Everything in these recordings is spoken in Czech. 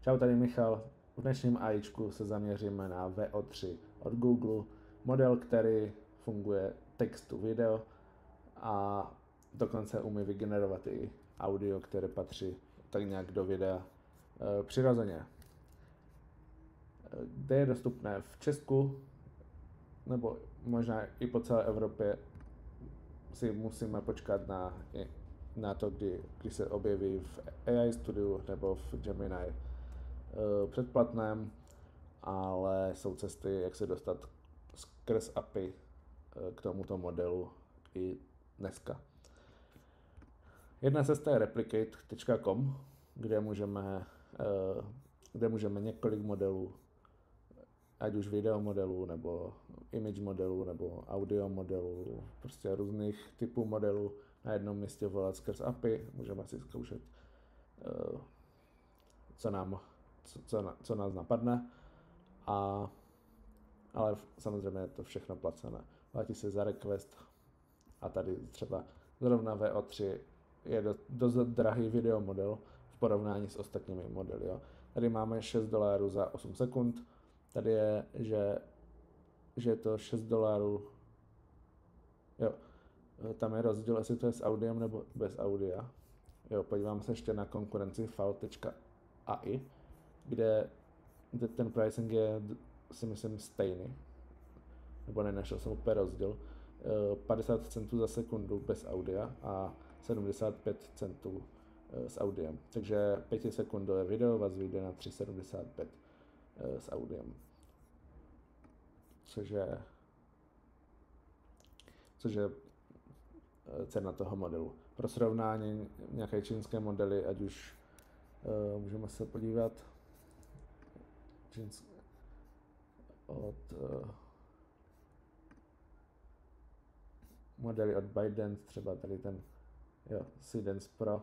Čau, tady Michal. V dnešním AIčku se zaměříme na VO3 od Google, model, který funguje text to video a dokonce umí vygenerovat i audio, které patří tak nějak do videa přirozeně. Kde je dostupné v Česku, nebo možná i po celé Evropě, si musíme počkat na to, kdy se objeví v AI Studiu nebo v Gemini předplatném, ale jsou cesty, jak se dostat skrz API k tomuto modelu i dneska. Jedna cesta je replicate.com, kde můžeme několik modelů, ať už video modelů, nebo image modelů, nebo audio modelů, prostě různých typů modelů na jednom místě volat skrz API. Můžeme si zkoušet, co nás napadne, ale samozřejmě je to všechno placené. Platí se za request a tady třeba zrovna VO3 je dost drahý video model v porovnání s ostatními modely. Jo. Tady máme $6 za 8 sekund, tady je, že je to $6, jo, tam je rozdíl, jestli to je s audiem nebo bez audia. Jo, podívám se ještě na konkurenci File.ai, kde ten pricing je, si myslím, stejný, nebo nenašel jsem úplně rozdíl. 50 centů za sekundu bez audia a 75 centů s audiem. Takže 5 sekundové video vás vyjde na 3,75 s audiem. Což je cena toho modelu. Pro srovnání nějaké čínské modely, ať už můžeme se podívat modely od ByteDance, třeba tady ten Seedance Pro,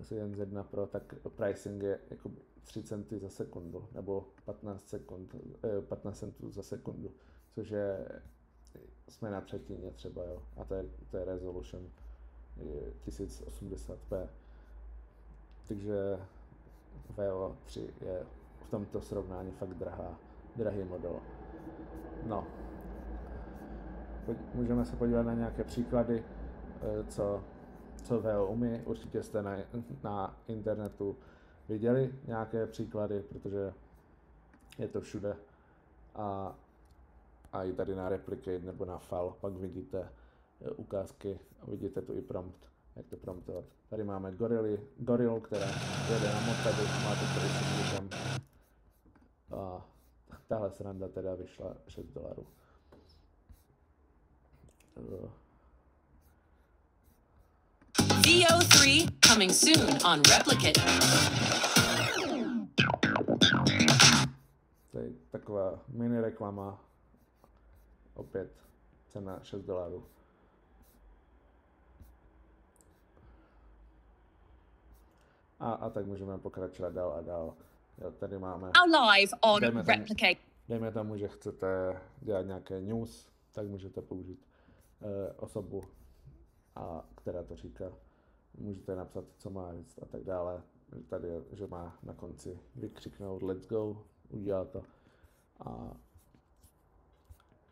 Seedance 1 Pro, tak pricing je jako 3 centy za sekundu, nebo 15 centů za sekundu, což je, jsme na třetině třeba, jo, a to je resolution 1080p. Takže VO3 je v tomto srovnání fakt drahý model. No, můžeme se podívat na nějaké příklady, co VO umí. Určitě jste na internetu viděli nějaké příklady, protože je to všude. A i tady na Replicate nebo na File pak vidíte ukázky a vidíte tu i prompt, jak to promptovat. Tady máme gorilu, která jede na mopedu, má to tady s zvukem. A tahle sranda teda vyšla $6. VO3 coming soon on Replicate. To je taková mini reklama, opět cena $6. A tak můžeme pokračovat dál a dál. Jo, tady máme Live on Replicate. Dejme tomu, že chcete dělat nějaké news, tak můžete použít osobu, která to říká. Můžete napsat, co má říct a tak dále. Tady je, že má na konci vykřiknout let's go, udělá to.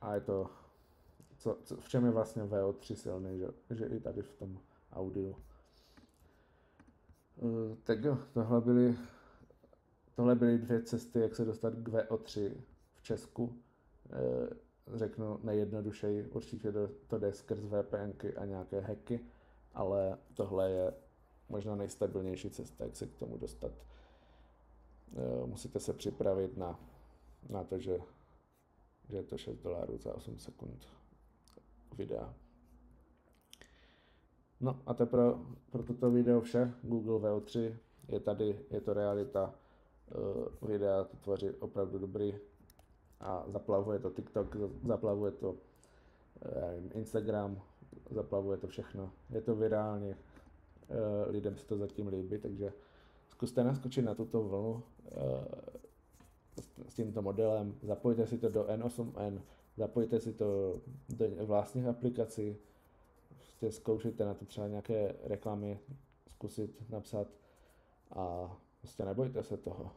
A je to, v čem je vlastně VO3 silný, že i tady v tom audiu. Tak jo, tohle byly 2 cesty, jak se dostat k VO3 v Česku. Řeknu nejjednodušeji, určitě to jde skrz VPNky a nějaké hacky, ale tohle je možná nejstabilnější cesta, jak se k tomu dostat. Musíte se připravit na to, že je to $6 za 8 sekund videa. No a to pro toto video vše. Google VO3 je tady, je to realita. Videa to tvoří opravdu dobrý a zaplavuje to TikTok, zaplavuje to Instagram, zaplavuje to všechno. Je to virálně, lidem se to zatím líbí, takže zkuste naskočit na tuto vlnu s tímto modelem, zapojte si to do N8N, zapojte si to do vlastních aplikací, prostě zkoušejte na to třeba nějaké reklamy, zkusit napsat a prostě nebojte se toho.